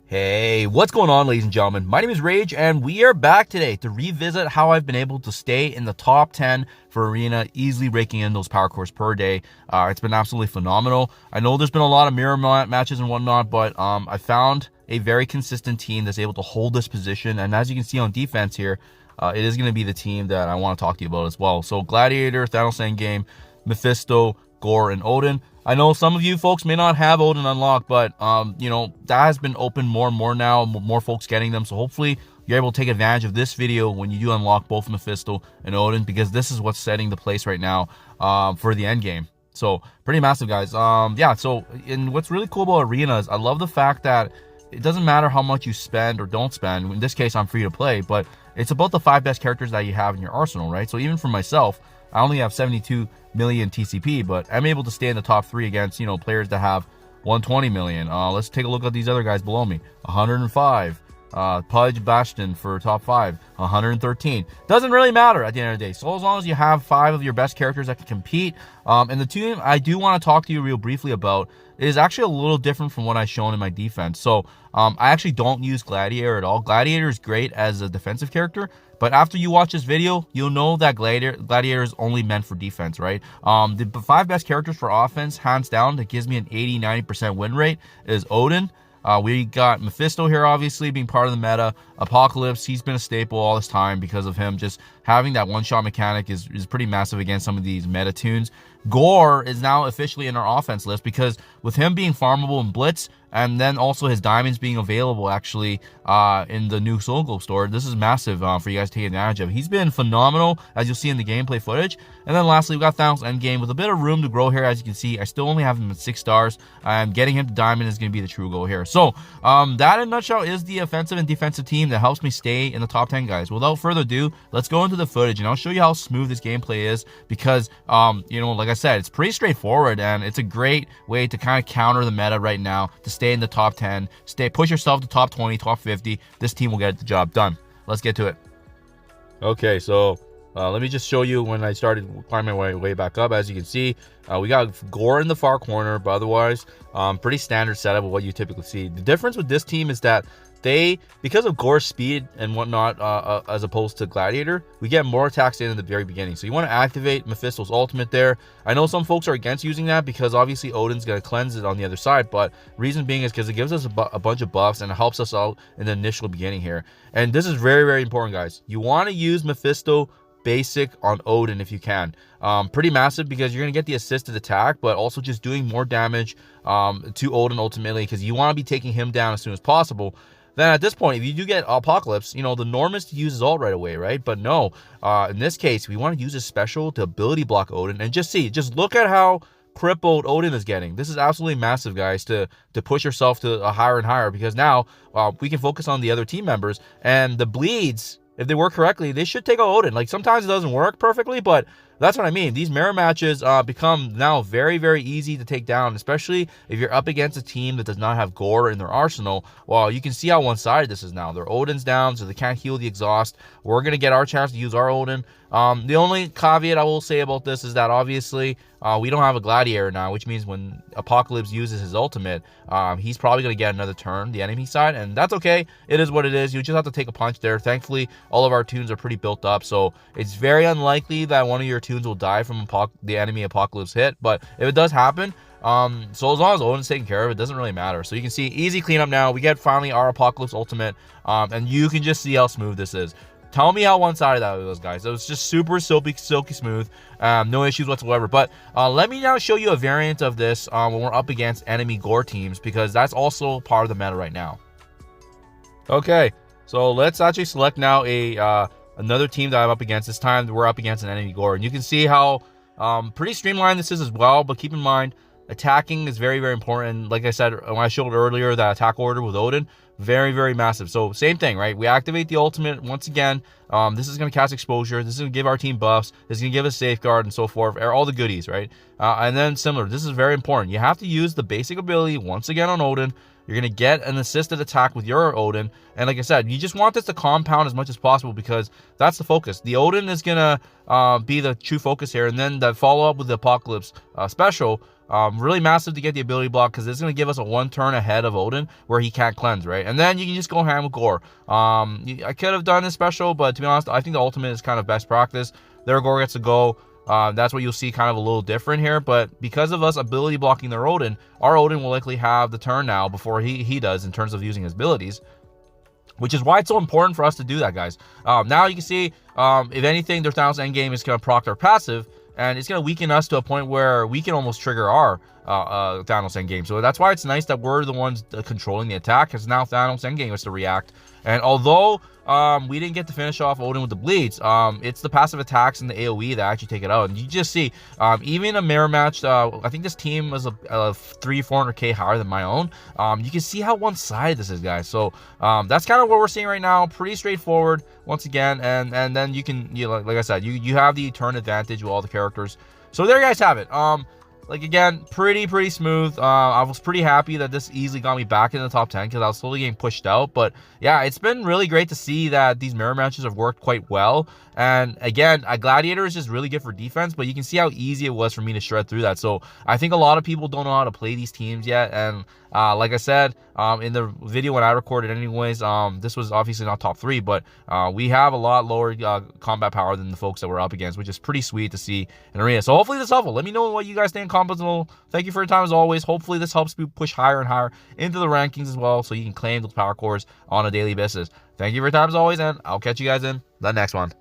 Hey, what's going on, ladies and gentlemen? My name is Rage, and we are back today to revisit how I've been able to stay in the top 10 for Arena, easily raking in those power cores per day. It's been absolutely phenomenal. I know there's been a lot of mirror matches and whatnot, but I found a very consistent team that's able to hold this position. And as you can see on defense here, it is going to be the team that I want to talk to you about as well. So Gladiator, Thanos Endgame, Mephisto, Gorr, and Odin. I know some of you folks may not have Odin unlocked, but you know, that has been open more and more now, more folks getting them. So hopefully you're able to take advantage of this video when you do unlock both Mephisto and Odin, because this is what's setting the place right now for the end game. So pretty massive, guys. Yeah, so and what's really cool about Arena is I love the fact that it doesn't matter how much you spend or don't spend. In this case, I'm free to play, but it's about the 5 best characters that you have in your arsenal, right? So even for myself, I only have 72 million TCP, but I'm able to stay in the top 3 against, you know, players that have 120 million. Let's take a look at these other guys below me. 105. Pudge Bastion for top 5, 113. Doesn't really matter at the end of the day. So as long as you have 5 of your best characters that can compete. And the team I do want to talk to you real briefly about is actually a little different from what I've shown in my defense. So I actually don't use Gladiator at all. Gladiator is great as a defensive character, but after you watch this video, you'll know that Gladiator is only meant for defense, right? The 5 best characters for offense, hands down, that gives me an 80-90% win rate is Odin. We got Mephisto here, obviously, being part of the meta. Apocalypse, he's been a staple all this time because of him just having that one-shot mechanic is pretty massive against some of these meta tunes. Gorr is now officially in our offense list because with him being farmable in Blitz, and then also his diamonds being available actually in the new Soul Globe store, this is massive for you guys to take advantage of. He's been phenomenal, as you'll see in the gameplay footage. And then lastly, we got Thanos Endgame with a bit of room to grow here. As you can see, I still only have him at 6 stars, and getting him to diamond is going to be the true goal here. So that in a nutshell is the offensive and defensive team that helps me stay in the top 10, guys. Without further ado, let's go into the footage, and I'll show you how smooth this gameplay is because, you know, like I said, it's pretty straightforward, and it's a great way to kind of counter the meta right now, to stay in the top 10, push yourself to top 20, top 50. This team will get the job done. Let's get to it. Okay, so let me just show you when I started climbing my way back up. As you can see, we got Gorr in the far corner, but otherwise, pretty standard setup of what you typically see. The difference with this team is that because of Gorr's speed and whatnot, as opposed to Gladiator, we get more attacks in the very beginning. So you want to activate Mephisto's ultimate there. I know some folks are against using that because obviously Odin's going to cleanse it on the other side, but reason being is because it gives us a bunch of buffs and it helps us out in the initial beginning here. And this is very, very important, guys. You want to use Mephisto basic on Odin if you can. Pretty massive because you're going to get the assisted attack, but also just doing more damage to Odin ultimately, because you want to be taking him down as soon as possible. Then at this point, if you do get Apocalypse, you know, the norm is to use his ult right away, right? But no, in this case, we want to use his special to ability block Odin. And just look at how crippled Odin is getting. This is absolutely massive, guys, to push yourself to a higher and higher, because now we can focus on the other team members. And the bleeds, if they work correctly, they should take out Odin. Like, sometimes it doesn't work perfectly, but that's what I mean. These mirror matches become now very, very easy to take down, especially if you're up against a team that does not have Gorr in their arsenal. Well, you can see how one-sided this is now. Their Odin's down, so they can't heal the exhaust. We're going to get our chance to use our Odin. The only caveat I will say about this is that obviously we don't have a Gladiator now, which means when Apocalypse uses his ultimate, he's probably going to get another turn, the enemy side, and that's okay. It is what it is. You just have to take a punch there. Thankfully, all of our tunes are pretty built up, so it's very unlikely that one of your tunes will die from the enemy Apocalypse hit, but if it does happen, so as long as Odin's taken care of, it doesn't really matter. So you can see easy cleanup now. We get finally our Apocalypse ultimate, and you can just see how smooth this is. Tell me how one-sided that was, guys. It was just super silky smooth. No issues whatsoever. But let me now show you a variant of this when we're up against enemy Gorr teams, because that's also part of the meta right now. Okay, so let's actually select now another team that I'm up against. This time we're up against an enemy Gorr, and you can see how pretty streamlined this is as well. But keep in mind, attacking is very, very important. Like I said when I showed earlier, that attack order with Odin, very, very massive. So same thing, right? We activate the ultimate once again. This is going to cast exposure. This is going to give our team buffs. This is going to give us safeguard and so forth, all the goodies, right? And then similar, this is very important. You have to use the basic ability once again on Odin, You're going to get an assisted attack with your Odin. And like I said, you just want this to compound as much as possible because that's the focus. The Odin is going to be the true focus here. And then the follow-up with the Apocalypse special, really massive to get the ability block because it's going to give us a 1 turn ahead of Odin where he can't cleanse, right? And then you can just go ham with Gorr. I could have done this special, but to be honest, I think the ultimate is kind of best practice. There Gorr gets to go. That's what you'll see kind of a little different here, but because of us ability blocking their Odin, our Odin will likely have the turn now before he does in terms of using his abilities, which is why it's so important for us to do that, guys. Now you can see, if anything, their Thanos endgame is going to proc their passive, and it's going to weaken us to a point where we can almost trigger our Thanos endgame. So that's why it's nice that we're the ones controlling the attack, because now Thanos endgame has to react. And although we didn't get to finish off Odin with the bleeds, it's the passive attacks and the AoE that actually take it out. And you just see, even a mirror match, I think this team was a 300-400k higher than my own. You can see how one-sided this is, guys. So that's kind of what we're seeing right now. Pretty straightforward once again, and then you can, like I said, you have the turn advantage with all the characters. So there you guys have it. Like, again, pretty smooth. I was pretty happy that this easily got me back in the top 10 because I was slowly getting pushed out. But yeah, it's been really great to see that these mirror matches have worked quite well. And again, a Gladiator is just really good for defense, but you can see how easy it was for me to shred through that. So I think a lot of people don't know how to play these teams yet. And like I said, in the video when I recorded anyways, this was obviously not top 3, but we have a lot lower combat power than the folks that we're up against, which is pretty sweet to see in arena. So hopefully this is helpful. Let me know what you guys think in comments below. Thank you for your time as always. Hopefully this helps me push higher and higher into the rankings as well, so you can claim those power cores on a daily basis. Thank you for your time as always, and I'll catch you guys in the next one.